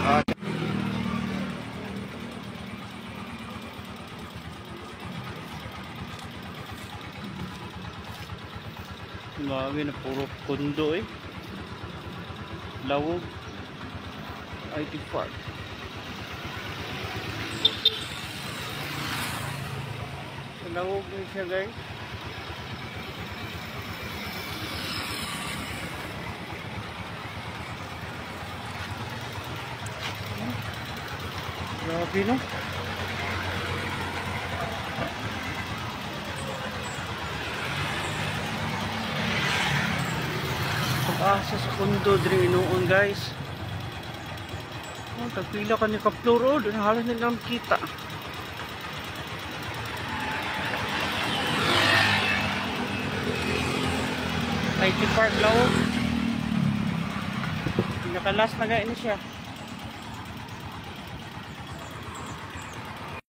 Grabe na puro kondo eh. Lawog IT Park. Lawog din siya guys. Grabe no. Pag-asa sa kondo diri noon guys. Oh, tagpila ka ni ka-floor oh, doon halos nilang kita. IT Park Lawog. Pinakalas na gaya niya siya.